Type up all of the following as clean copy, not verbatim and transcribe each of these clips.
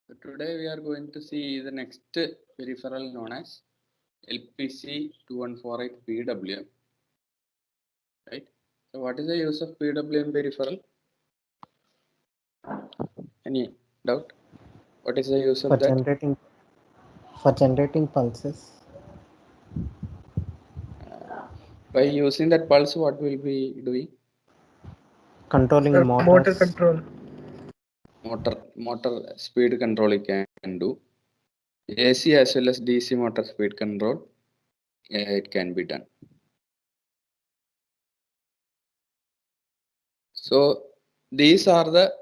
So today we are going to see the next peripheral known as LPC 2148 PWM. Right. So what is the use of PWM peripheral? Any doubt? What is the use of that? Generating pulses. By using that pulse, what will be doing? Controlling motor control. Motor speed control it can do. AC as well as DC motor speed control, it can be done. So these are the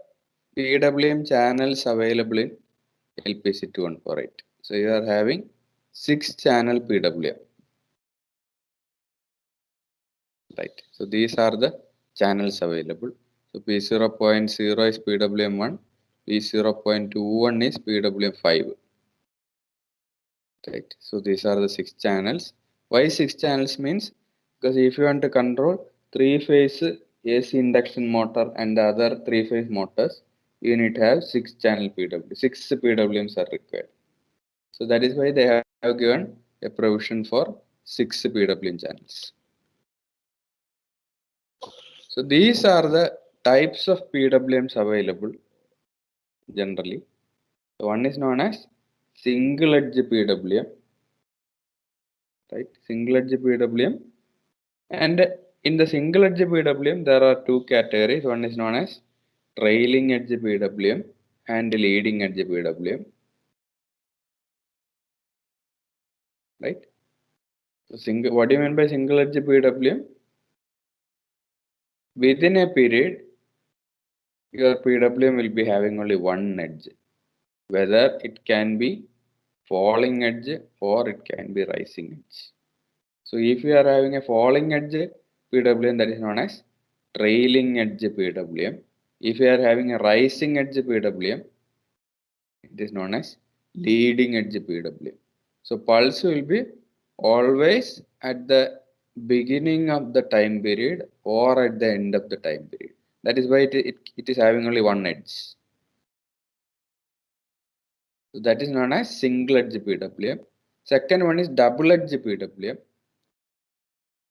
PWM channels available in LPC 2148. So you are having 6 channel PWM. Right. So these are the channels available. So P0.0 is PWM1, P0.21 is PWM5. Right. So these are the 6 channels. Why 6 channels means? Because if you want to control 3-phase AC induction motor and the other 3-phase motors, you need to have 6 channel PWM. 6 PWMs are required. So that is why they have given a provision for 6 PWM channels. So these are the types of PWMs available generally. So one is known as single edge PWM, right? Single edge PWM, and in the single edge PWM there are two categories. One is known as trailing edge PWM and leading edge PWM, right? So what do you mean by single edge PWM? Within a period, your PWM will be having only one edge, whether it can be falling edge or it can be rising edge. So if you are having a falling edge PWM, that is known as trailing edge PWM. If you are having a rising edge PWM, it is known as leading edge PWM. So pulse will be always at the beginning of the time period or at the end of the time period. That is why it is having only one edge. So that is known as single edge PWM. Second one is double edge PWM.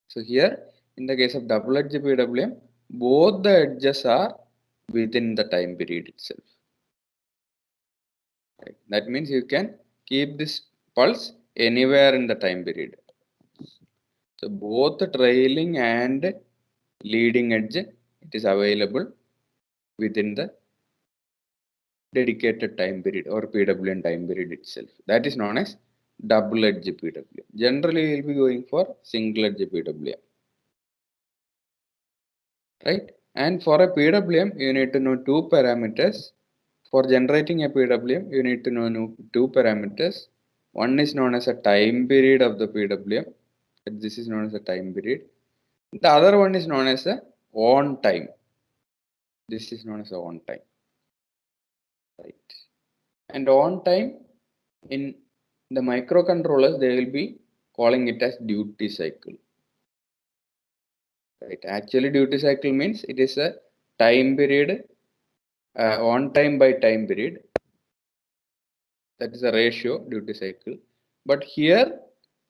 So here in the case of double edge PWM, both the edges are within the time period itself. Right. That means you can keep this pulse anywhere in the time period. So both the trailing and leading edge, it is available within the dedicated time period or PWM time period itself. That is known as double edge PWM. Generally, you will be going for single edge PWM. Right? And for a PWM, you need to know two parameters. For generating a PWM, you need to know two parameters. One is known as a time period of the PWM. This is known as a time period. The other one is known as a on time. This is known as a on time. Right. And on time, in the microcontrollers, they will be calling it as duty cycle. Right. Actually, duty cycle means it is a time period, on time by time period. That is a ratio duty cycle. But here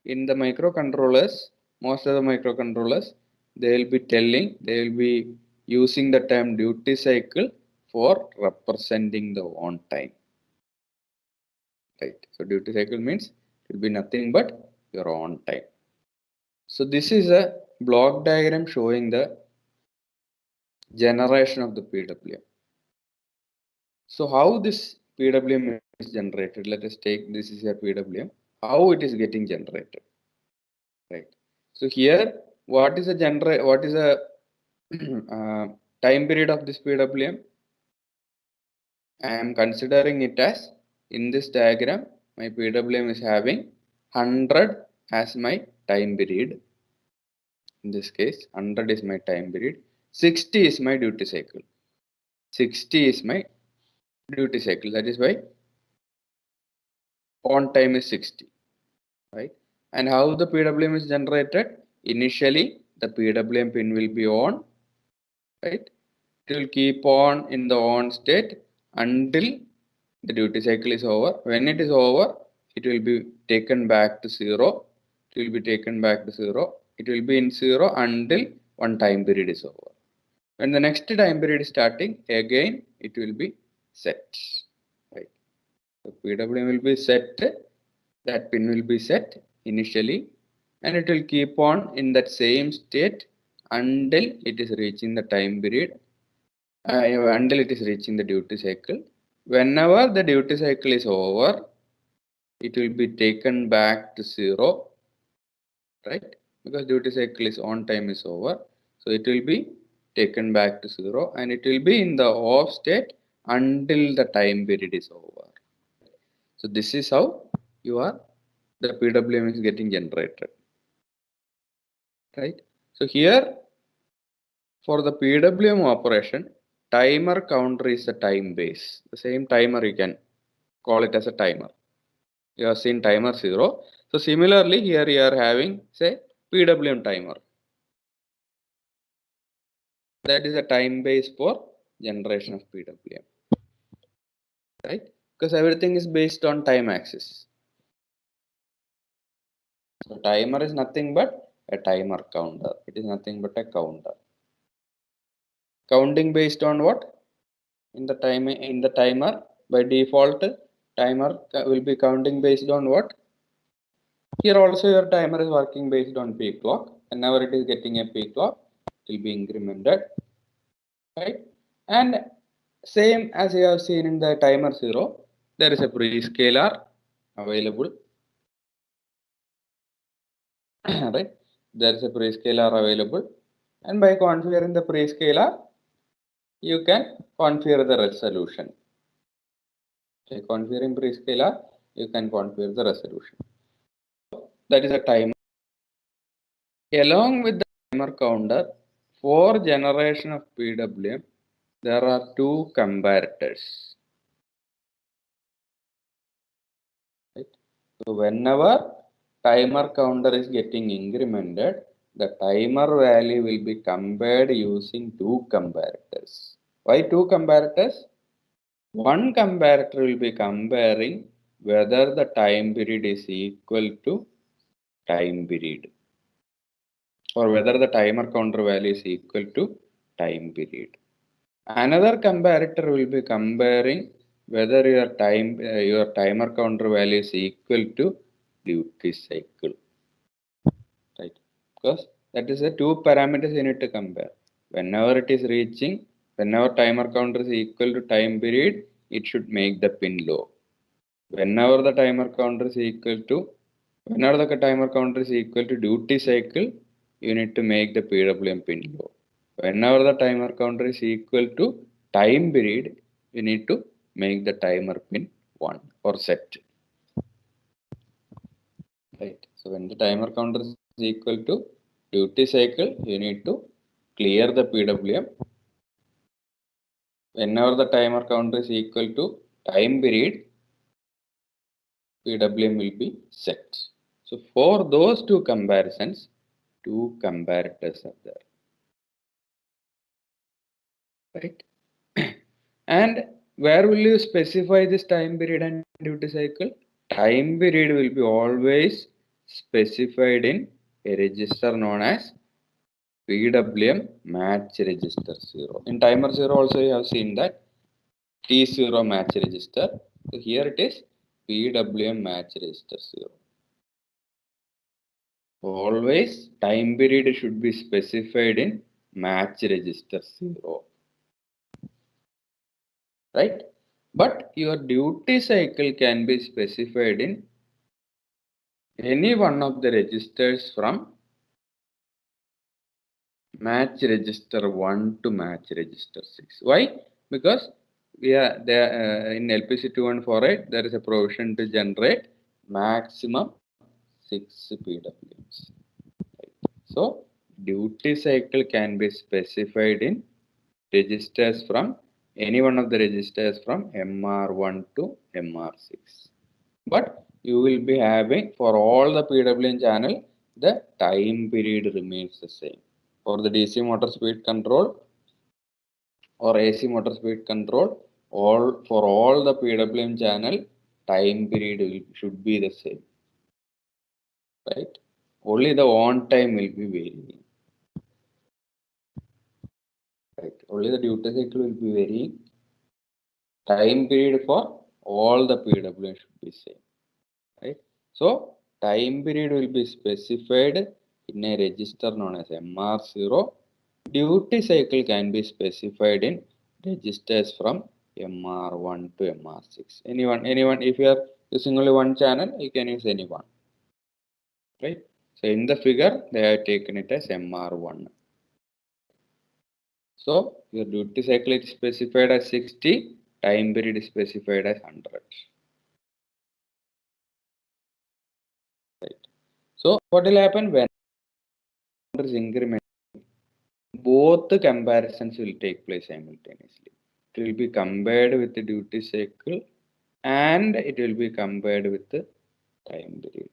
in the microcontrollers, most of the microcontrollers, they will be using the term duty cycle for representing the on time. Right. So duty cycle means it will be nothing but your on time. So this is a block diagram showing the generation of the PWM. So how this PWM is generated? Let us take this is a PWM. How it is getting generated? Right. So here, what is the time period of this PWM? I am considering it as in this diagram, my PWM is having 100 as my time period. In this case, 100 is my time period. 60 is my duty cycle. 60 is my duty cycle. That is why on time is 60. Right. And how the PWM is generated? Initially, the PWM pin will be on. Right. It will keep on in the on state until the duty cycle is over. When it is over, it will be taken back to 0. It will be taken back to 0. It will be in 0 until one time period is over. When the next time period is starting, again it will be set. Right. So PWM will be set. That pin will be set initially, and it will keep on in that same state until it is reaching the time period, until it is reaching the duty cycle. Whenever the duty cycle is over, it will be taken back to 0, right? Because duty cycle is on time is over, so it will be taken back to 0, and it will be in the off state until the time period is over. So this is how the PWM is getting generated, right? So here for the PWM operation, timer counter is the time base. The same timer you can call it as a timer. You have seen timer 0. So similarly here you are having say PWM timer. That is a time base for generation of PWM, right? Because everything is based on time axis. So timer is nothing but a timer counter. It is nothing but a counter. Counting based on what? In the timer, by default, timer will be counting based on what? Here also your timer is working based on peak clock. Whenever it is getting a peak clock, it will be incremented, right? And same as you have seen in the timer 0, there is a prescaler available, right? There is a prescaler available, and by configuring the prescaler, you can configure the resolution. By configuring prescaler, you can configure the resolution. That is a timer. Along with the timer counter, for generation of PWM, there are two comparators. Right? So whenever timer counter is getting incremented, the timer value will be compared using two comparators. Why two comparators? One comparator will be comparing whether the time period is equal to time period, or whether the timer counter value is equal to time period. Another comparator will be comparing whether your timer counter value is equal to duty cycle, right? Because that is the two parameters you need to compare. Whenever timer counter is equal to time period, it should make the pin low. Whenever the timer counter is equal to duty cycle, you need to make the PWM pin low. Whenever the timer counter is equal to time period, you need to make the timer pin 1 or set. Right. So when the timer counter is equal to duty cycle, you need to clear the PWM. Whenever the timer counter is equal to time period, PWM will be set. So for those two comparisons, two comparators are there. Right. And where will you specify this time period and duty cycle? Time period will be always specified in a register known as PWM match register 0. In timer 0 also you have seen that T0 match register. So here it is PWM match register 0. Always time period should be specified in match register 0. Right? But your duty cycle can be specified in any one of the registers from match register 1 to match register 6. Why? Because in LPC 2148 there is a provision to generate maximum 6 PWMs. So duty cycle can be specified in registers from any one of the registers from MR1 to MR6. But you will be having for all the PWM channel, the time period remains the same. For the DC motor speed control or AC motor speed control, for all the PWM channel, time period should be the same, right? Only the on time will be varying, right? Only the duty cycle will be varying. Time period for all the PWM should be same, right? So time period will be specified in a register known as MR0. Duty cycle can be specified in registers from MR1 to MR6. Anyone, if you are using only one channel, you can use any one, right? So in the figure, they have taken it as MR1. So your duty cycle is specified as 60, time period is specified as 100. Right. So what will happen when there is increment? Both the comparisons will take place simultaneously. It will be compared with the duty cycle and it will be compared with the time period,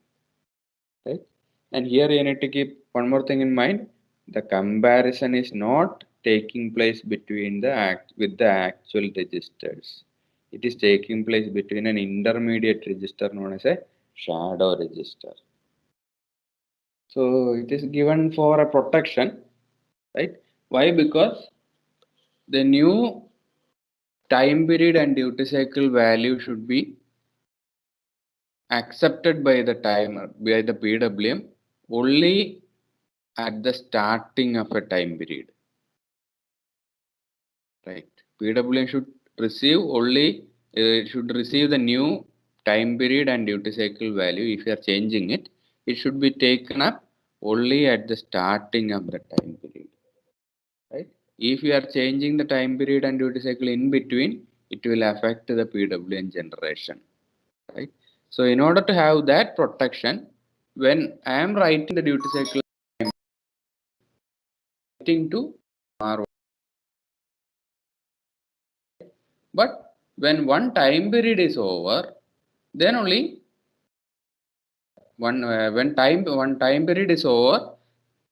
right? And here you need to keep one more thing in mind. The comparison is not taking place between with the actual registers. It is taking place between an intermediate register known as a shadow register. So it is given for a protection, right? Why? Because the new time period and duty cycle value should be accepted by the timer, by the PWM, only at the starting of a time period, right? PWM should receive only, should receive the new time period and duty cycle value. If you are changing it, it should be taken up only at the starting of the time period, right? If you are changing the time period and duty cycle in between, it will affect the PWM generation, right? So in order to have that protection, when I am writing the duty cycle, I am writing to R1. But when one time period is over, then only when one time period is over,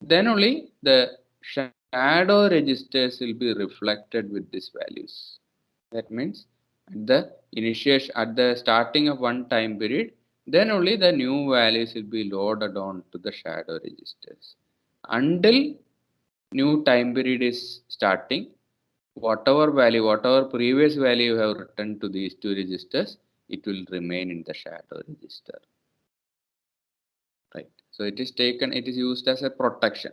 then only the shadow registers will be reflected with these values. That means at the starting of one time period, then only the new values will be loaded on to the shadow registers. Until new time period is starting, whatever previous value you have written to these two registers, it will remain in the shadow register. Right. So it is used as a protection.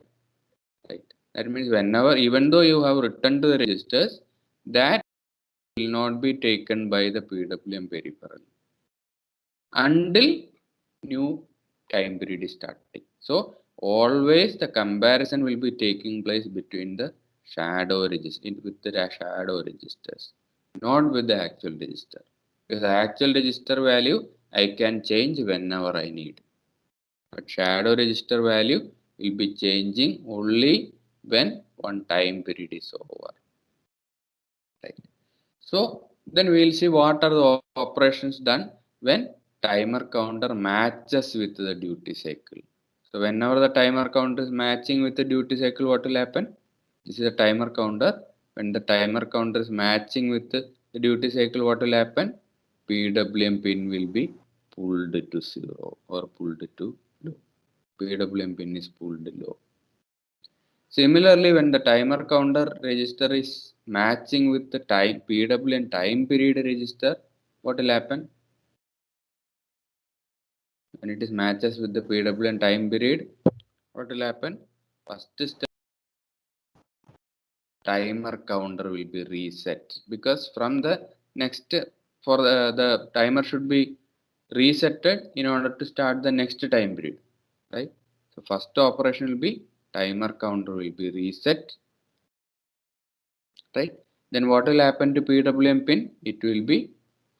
Right. That means whenever, even though you have written to the registers, that will not be taken by the PWM peripheral until new time period is starting. So always the comparison will be taking place between the shadow register with the shadow registers, not with the actual register. Because the actual register value I can change whenever I need. But shadow register value will be changing only when one time period is over. Right. So then we will see what are the operations done when timer counter matches with the duty cycle. So whenever the timer counter is matching with the duty cycle, what will happen? This is a timer counter. When the timer counter is matching with the duty cycle, what will happen? PWM pin will be pulled to 0 or pulled to low. PWM pin is pulled low. Similarly, when the timer counter register is matching with the time PWM time period register, what will happen? When it is matches with the PWM time period, what will happen? First step, timer counter will be reset, because from the next, for the timer should be resetted in order to start the next time period, right? So first operation will be timer counter will be reset, right? Then what will happen to PWM pin? It will be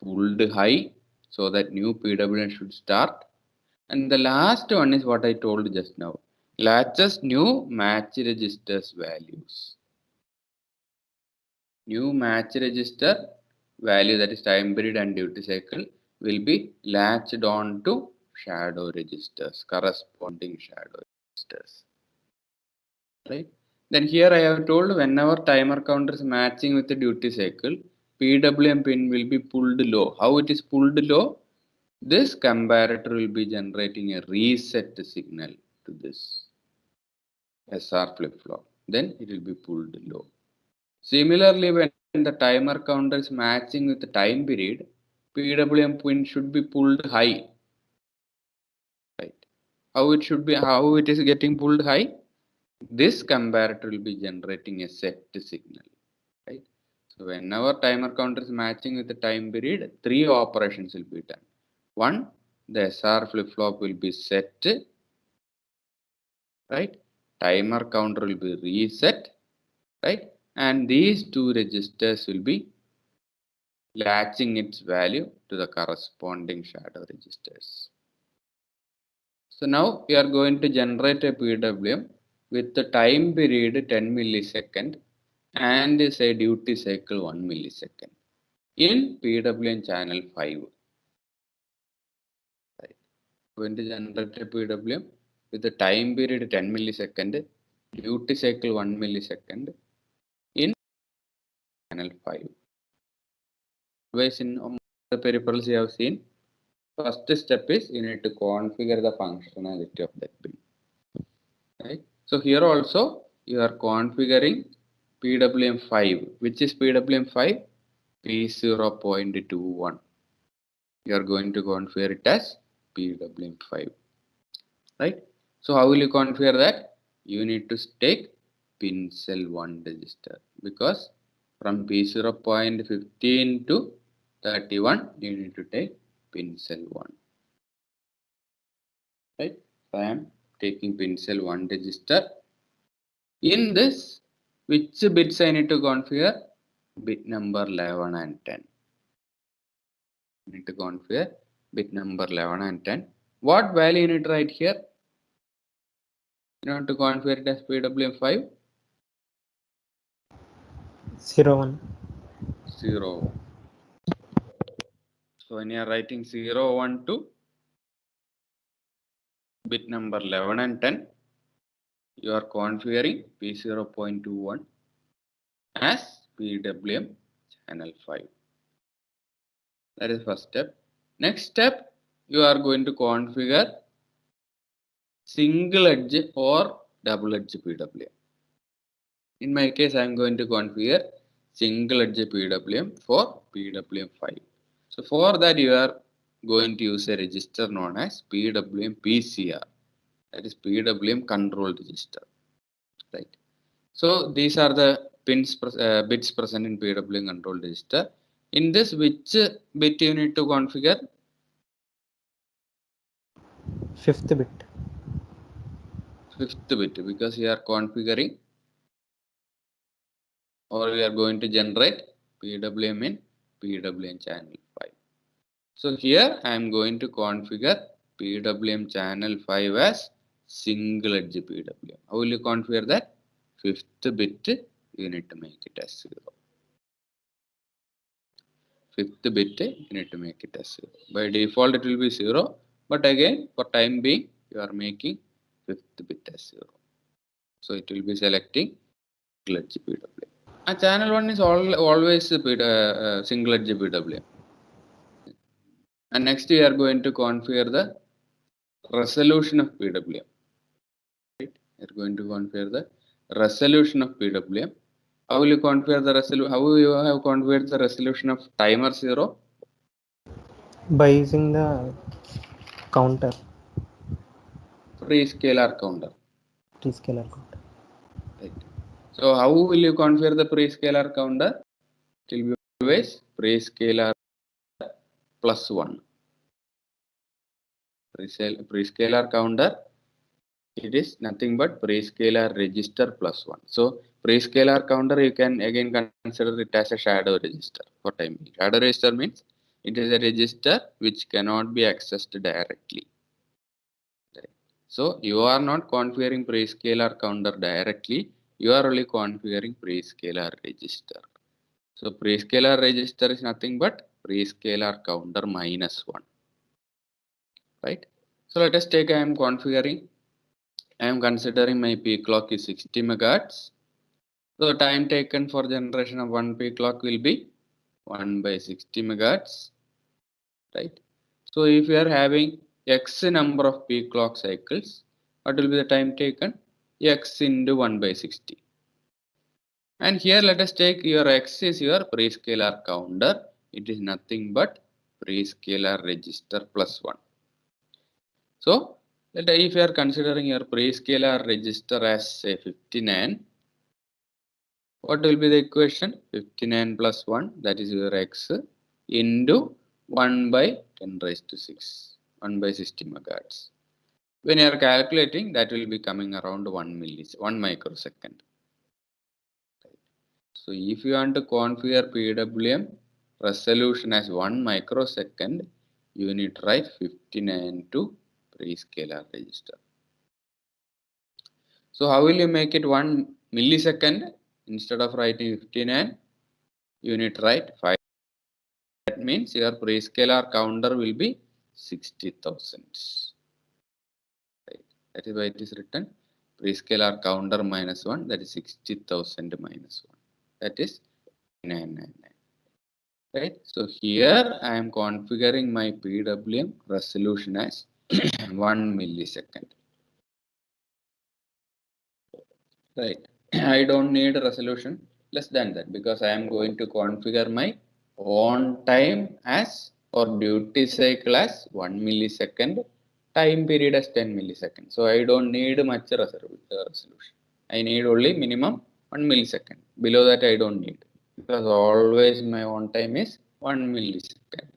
pulled high so that new PWM should start. And the last one is what I told just now. Latches new match registers values. New match register value, that is time period and duty cycle, will be latched on to shadow registers, corresponding shadow registers. Right? Then here I have told whenever timer counter is matching with the duty cycle, PWM pin will be pulled low. How it is pulled low? This comparator will be generating a reset signal to this SR flip-flop. Then it will be pulled low. Similarly, when the timer counter is matching with the time period, PWM pin should be pulled high. Right? How it is getting pulled high? This comparator will be generating a set signal. Right? So whenever timer counter is matching with the time period, 3 operations will be done. One, the SR flip-flop will be set. Right? Timer counter will be reset. Right? And these 2 registers will be latching its value to the corresponding shadow registers. So now we are going to generate a PWM with the time period 10 millisecond and say duty cycle 1 millisecond in PWM channel 5. Right. Going to generate a PWM with the time period 10 millisecond, duty cycle 1 millisecond in channel 5. Always in the peripherals you have seen, first step is you need to configure the functionality of that pin. Right. So here also you are configuring PWM5. Which is PWM5? P0.21. You are going to configure it as PWM5. Right. So how will you configure that? You need to take pin cell 1 register, because from P0.15 to 31 you need to take pin cell 1. Right. So I am taking pin cell 1 register. In this, which bits I need to configure? Bit number 11 and 10. I need to configure bit number 11 and 10. What value you need to write here? You want to configure it as PWM5? 01. 0. So when you are writing 0, 1 to bit number 11 and 10, you are configuring P0.21 as PWM channel 5. That is first step. Next step, you are going to configure single edge or double edge PWM. In my case, I am going to configure single edge PWM for PWM5. So for that, you are going to use a register known as PWM PCR. That is PWM control register. Right. So these are the bits present in PWM control register. In this, which bit you need to configure? 5th bit. 5th bit, because you are configuring, or we are going to generate PWM in PWM channel 5. So here I am going to configure PWM channel 5 as single edge PWM. How will you configure that? 5th bit you need to make it as 0. 5th bit you need to make it as 0. By default it will be 0, but again for time being you are making 5th bit as 0. So it will be selecting single edge PWM. Channel 1 is always single edge PWM. And next we are going to configure the resolution of PWM. Right? We are going to configure the resolution of PWM. How will you configure the resolution? How you have configured the resolution of timer 0? By using the counter, Prescaler counter. T-scalar counter. Right. So how will you configure the prescaler counter? It will be always prescaler plus 1. Prescaler counter, it is nothing but prescaler register plus 1. So prescaler counter you can again consider it as a shadow register for time being. Shadow register means it is a register which cannot be accessed directly. Right. So you are not configuring prescaler counter directly, you are only configuring prescaler register. So prescaler register is nothing but prescaler counter minus 1. Right. So let us take, I am configuring, I am considering my peak clock is 60 megahertz. So the time taken for generation of one peak clock will be 1 by 60 megahertz, right? So if you are having x number of peak clock cycles, what will be the time taken? X into 1 by 60. And here let us take your x is your prescaler counter. It is nothing but prescaler register plus 1. So if you are considering your prescaler register as say 59, what will be the equation? 59 plus 1, that is your x, into 1 by 10 raised to 6, 1 by 60 megahertz. When you are calculating, that will be coming around 1 microsecond. So if you want to configure PWM resolution as 1 microsecond, you need to write 59 to prescaler register. So how will you make it 1 millisecond? Instead of writing 59, you need to write 5. That means your prescaler counter will be 60,000. Right. That is why it is written prescaler counter minus 1, that is 60,000 minus 1. That is 999. Right. So here I am configuring my PWM resolution as 1 millisecond. Right. I don't need a resolution less than that because I am going to configure my on time as or duty cycle as 1 millisecond, time period as 10 milliseconds. So I don't need much resolution. I need only minimum 1 millisecond. Below that I don't need because always my on time is 1 millisecond.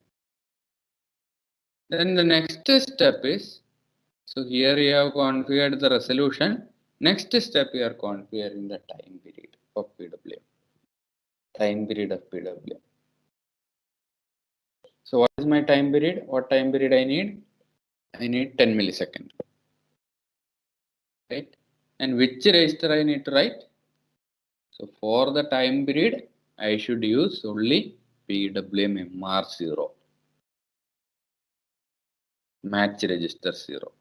Then the next step is, so here you have configured the resolution. Next step you are configuring the time period of PWM. Time period of PWM. So what is my time period? What time period I need? I need 10 milliseconds. Right? And which register I need to write? So for the time period, I should use only PWM MR0. Match register 0.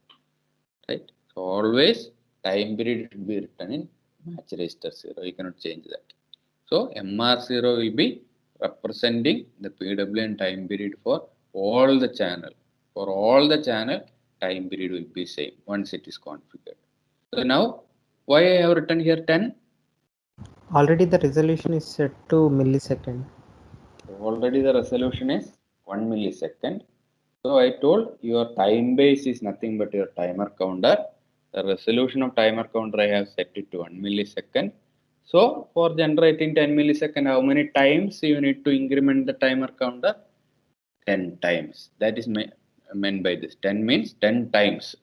Right? So always time period should be written in match register 0. You cannot change that. So MR0 will be representing the PWM time period for all the channel. For all the channel, time period will be same once it is configured. So now, why I have written here 10? Already the resolution is set to millisecond. Already the resolution is 1 millisecond. So I told your time base is nothing but your timer counter. The resolution of timer counter I have set it to 1 millisecond. So for generating 10 millisecond, how many times you need to increment the timer counter? 10 times. That is meant by this. 10 means 10 times.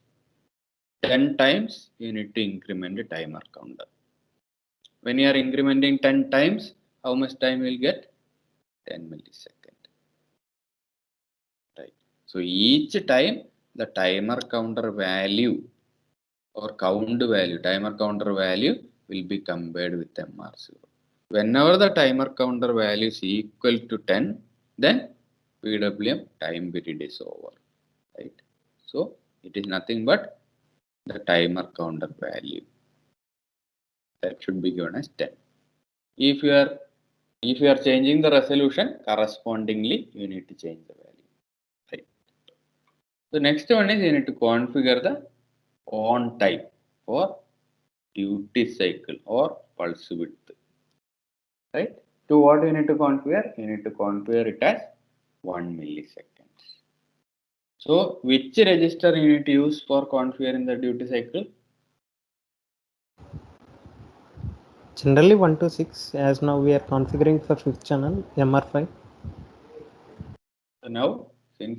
10 times you need to increment the timer counter. When you are incrementing 10 times, how much time will get? 10 millisecond. Right. So each time the timer counter value or count value, timer counter value will be compared with MR0. Whenever the timer counter value is equal to 10, then PWM time period is over. Right. So it is nothing but the timer counter value. That should be given as 10. If you are changing the resolution, correspondingly you need to change the value. Right. The next one is you need to configure the on time for duty cycle or pulse width. Right? To what you need to configure? You need to configure it as 1 milliseconds. So which register you need to use for configuring the duty cycle? Generally 1 to 6, as now we are configuring for 5th channel MR5. So now since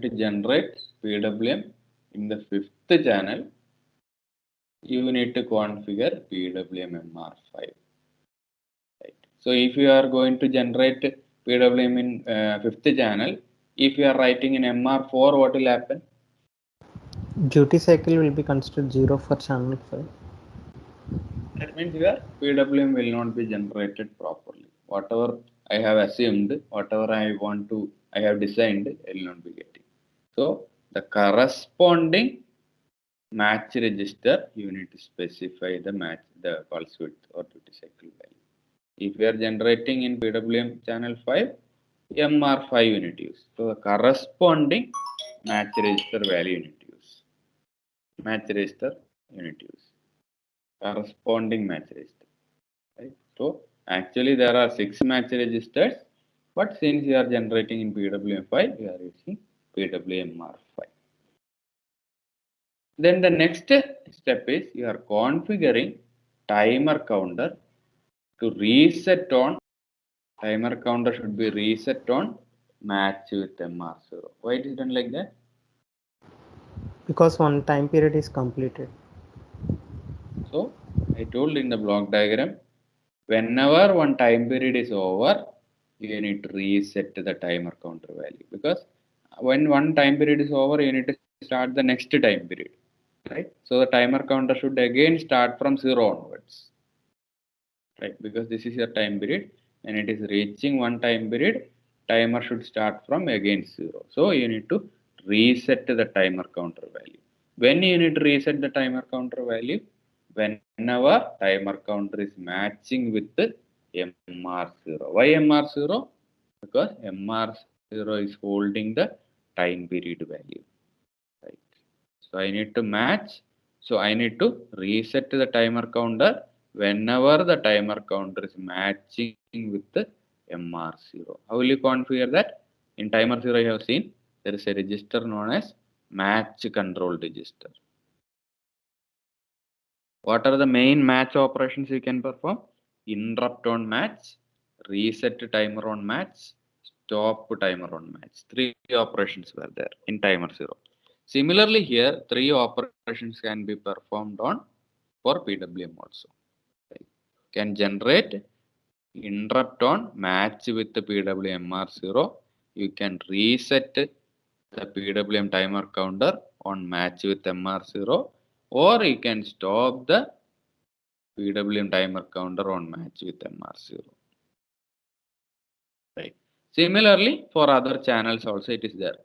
to generate PWM in the 5th channel, you need to configure PWM MR5. Right. So if you are going to generate PWM in 5th channel, if you are writing in MR4, what will happen? Duty cycle will be considered 0 for channel 5. That means your PWM will not be generated properly. Whatever I have assumed, whatever I have designed, I will not be getting. So the corresponding match register, you need to specify the pulse width or duty cycle value. If we are generating in PWM channel 5, MR5 you need to use. So the corresponding match register value you need to use. Match register you need to use. Corresponding match register. Right? So actually there are 6 match registers, but since you are generating in PWM5, you are using PWMR5. Then the next step is you are configuring timer counter to reset on. Timer counter should be reset on match with MR0. Why it is done like that? Because one time period is completed. So I told in the block diagram, whenever one time period is over, you need to reset the timer counter value, because when one time period is over, you need to start the next time period, right? So the timer counter should again start from 0 onwards, right? Because this is your time period, and it is reaching one time period, timer should start from again 0. So you need to reset the timer counter value. When you need to reset the timer counter value? Whenever timer counter is matching with the MR0. Why MR0? Because MR0 is holding the time period value, right? So I need to match. So I need to reset the timer counter whenever the timer counter is matching with the MR0. How will you configure that? In timer 0 you have seen there is a register known as match control register. What are the main match operations you can perform? Interrupt on match, reset timer on match, stop timer on match. 3 operations were there in timer 0. Similarly here, 3 operations can be performed on for PWM also. Can generate interrupt on match with the PWMR0. You can reset the PWM timer counter on match with MR0, or you can stop the PWM timer counter on match with MR0. Right. Similarly, for other channels also it is there.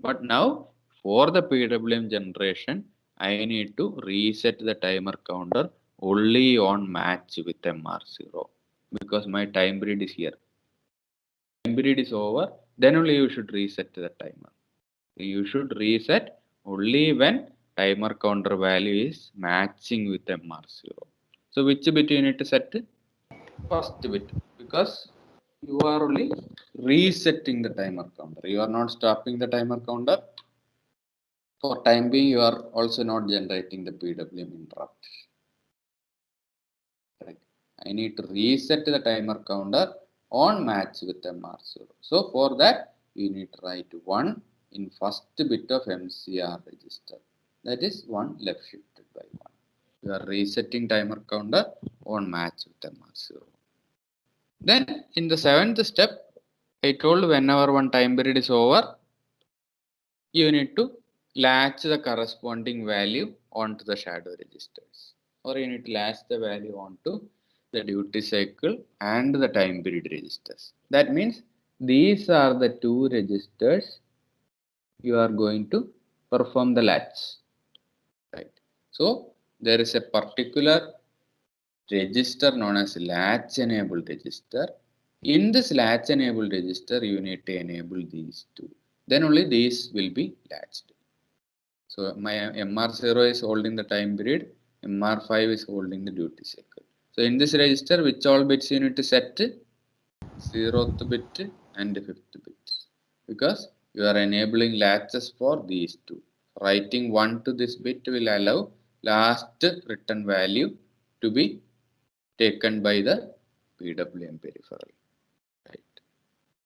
But now for the PWM generation, I need to reset the timer counter only on match with MR0, because my time period is here. Time period is over, then only you should reset the timer. You should reset only when timer counter value is matching with MR0. So which bit you need to set? First bit, because you are only resetting the timer counter. You are not stopping the timer counter. For time being, you are also not generating the PWM interrupt. Right. I need to reset the timer counter on match with MR0. So for that, you need to write 1 in first bit of MCR register. That is 1 left shifted by 1. You are resetting timer counter on match with MR0. Then in the 7th step, I told whenever one time period is over, you need to latch the corresponding value onto the shadow registers, or you need to latch the value onto the duty cycle and the time period registers. That means these are the 2 registers you are going to perform the latch, right? So there is a particular register known as latch enabled register. In this latch enabled register, you need to enable these 2. Then only these will be latched. So my MR0 is holding the time period, MR5 is holding the duty cycle. So in this register, which all bits you need to set? 0th bit and 5th bit, because you are enabling latches for these 2. Writing 1 to this bit will allow last written value to be taken by the PWM peripheral. Right.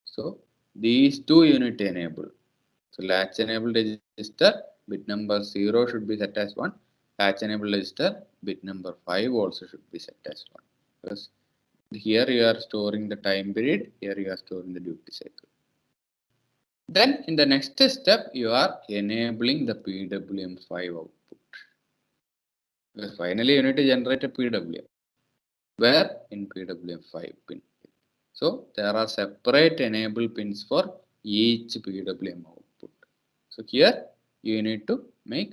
So these 2 you need to enable. So latch enabled register bit number 0 should be set as 1. Latch enabled register bit number 5 also should be set as 1. Because here you are storing the time period, here you are storing the duty cycle. Then in the next step, you are enabling the PWM5 output. Because finally you need to generate a PWM. Where? In PWM5 pin. So there are separate enable pins for each PWM output. So here you need to make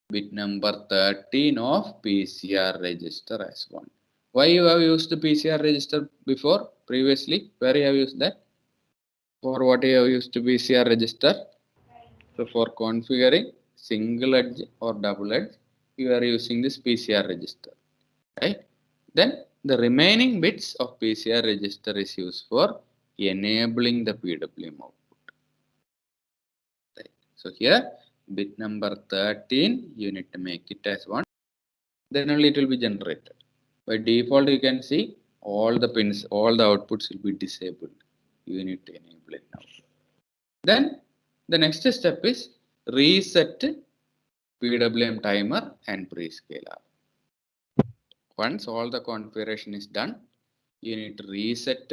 bit number 13 of PCR register as 1. Why you have used the PCR register before? Previously, where you have used that? For what you have used PCR register? So for configuring single edge or double edge, you are using this PCR register, right? Then the remaining bits of PCR register is used for enabling the PWM output. Right. So here bit number 13, you need to make it as 1. Then only it will be generated. By default, you can see all the pins, all the outputs will be disabled. You need to enable it now. Then the next step is reset PWM timer and prescaler. Once all the configuration is done, you need to reset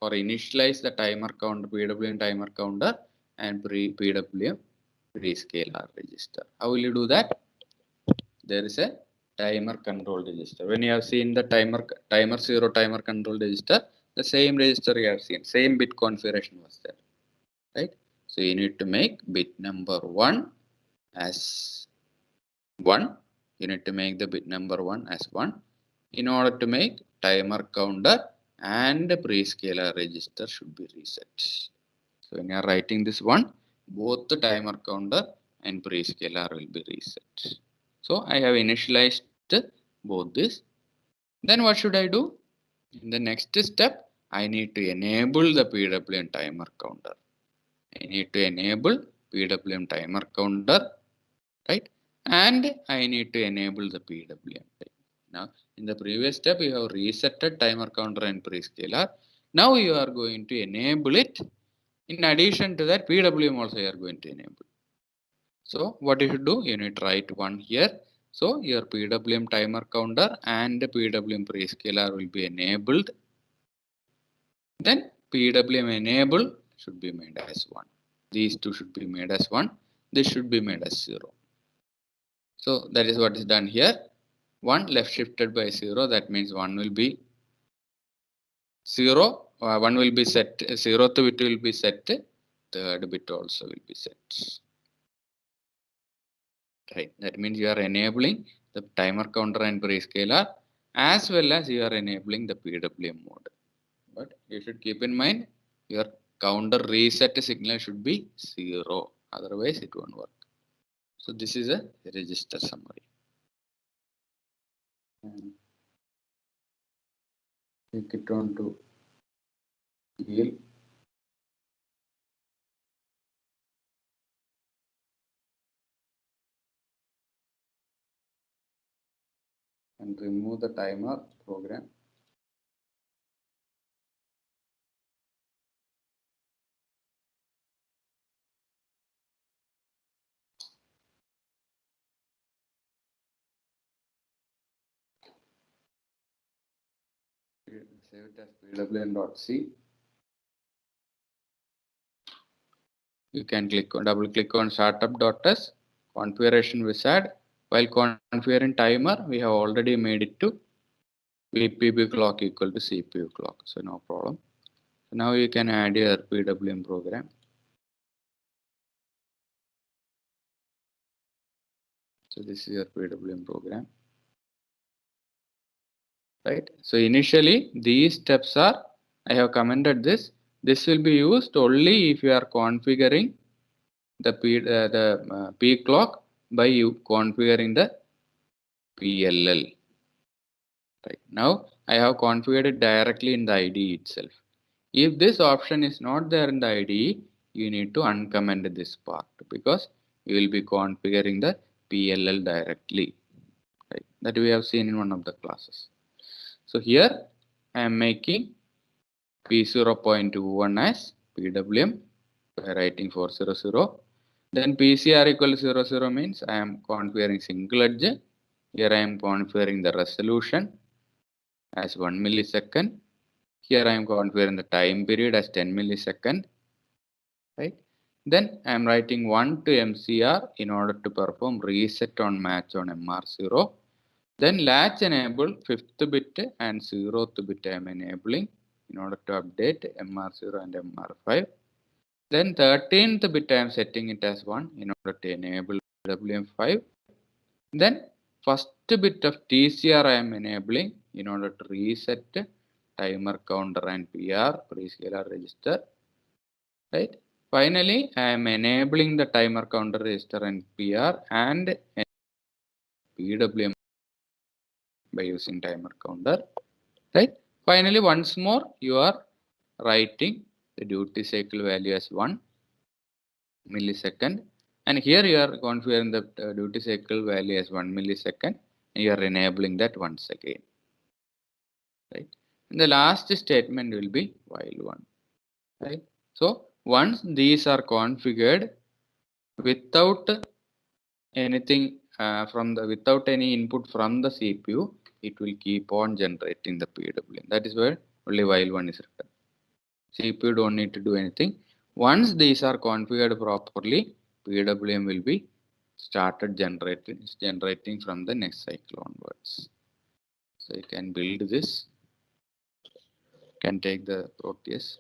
or initialize the timer counter, PWM timer counter and PWM prescaler register. How will you do that? There is a timer control register. When you have seen the timer 0 timer control register, the same register you have seen, same bit configuration was there, right? So you need to make bit number 1 as 1. You need to make the bit number 1 as 1 in order to make timer counter and prescaler register should be reset. So when you are writing this one, both the timer counter and prescaler will be reset. So I have initialized both this. Then what should I do? In the next step, I need to enable the PWM timer counter. I need to enable PWM timer counter, right? And I need to enable the PWM. Now, in the previous step, you have resetted timer counter and prescaler. Now you are going to enable it. In addition to that, PWM also you are going to enable. So what you should do? You need to write 1 here. So your PWM timer counter and PWM prescaler will be enabled. Then PWM enable should be made as 1. These two should be made as 1. This should be made as 0. So that is what is done here. 1 left shifted by 0. That means 1 will be 0. 1 will be set. 0th bit will be set. Third bit also will be set. Right. That means you are enabling the timer counter and prescaler as well as you are enabling the PWM mode. But you should keep in mind your counter reset signal should be 0. Otherwise it won't work. So this is a register summary. Take it on to yield. And remove the timer program. Save it as pwm.c. You can double click on startup.s configuration wizard. While configuring timer, we have already made it to VPB clock equal to CPU clock, so no problem. So now you can add your PWM program. So this is your PWM program, right? So initially these steps are, I have commented this. This will be used only if you are configuring the P clock by you configuring the PLL. Right now, I have configured it directly in the IDE itself. If this option is not there in the IDE, you need to uncomment this part because you will be configuring the PLL directly. Right? That we have seen in one of the classes. So here I am making P0.21 as PWM by writing 400. Then PCR equal to 00 means I am configuring single edge. Here I am configuring the resolution as 1 millisecond. Here I am configuring the time period as 10 millisecond. Right. Then I am writing 1 to MCR in order to perform reset on match on MR0. Then latch enable 5th bit and 0th bit I am enabling in order to update MR0 and MR5. Then 13th bit I am setting it as 1 in order to enable WM5. Then first bit of TCR I am enabling in order to reset timer counter and PR prescaler register. right? Finally, I am enabling the timer counter register and PR and PWM by using timer counter, right? Finally, once more, you are writing the duty cycle value as 1 millisecond, and here you are configuring the duty cycle value as 1 millisecond, and you are enabling that once again, right? And the last statement will be while 1, right? So once these are configured without anything without any input from the CPU, it will keep on generating the PWM. That is where only while 1 is written. CPU don't need to do anything. Once these are configured properly, PWM will be started generating from the next cycle onwards. So you can build this, can take the Proteus.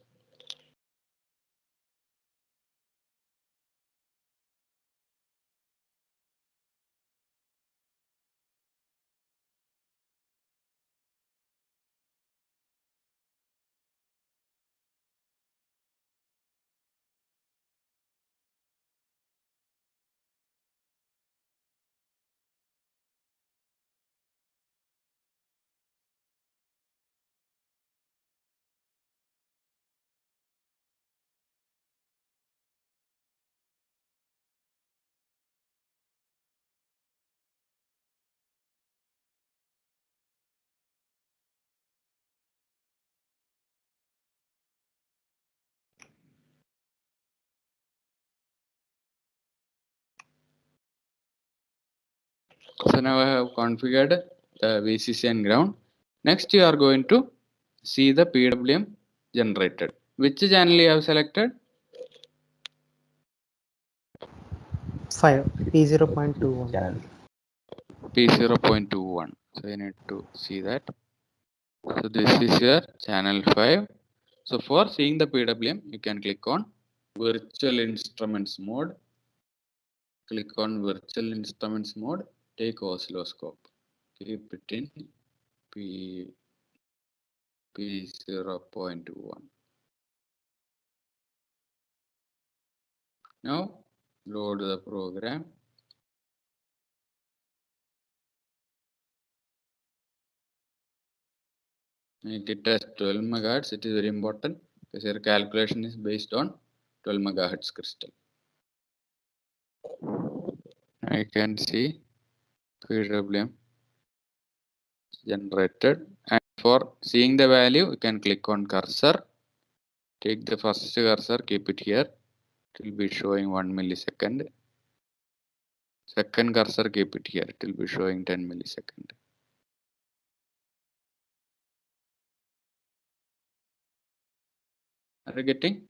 So now I have configured the VCC and ground. Next you are going to see the PWM generated. Which channel you have selected? 5 P0.21 channel. P0.21. So you need to see that. So this is your channel 5. So for seeing the PWM, you can click on virtual instruments mode. Click on virtual instruments mode. Take oscilloscope. Keep it in P0.1. Now load the program. Make it as 12 megahertz. It is very important because your calculation is based on 12 megahertz crystal. I can see PWM generated, and for seeing the value you can click on cursor, take the first cursor, keep it here, it will be showing 1 millisecond. Second cursor, keep it here, it will be showing 10 millisecond. Are you getting?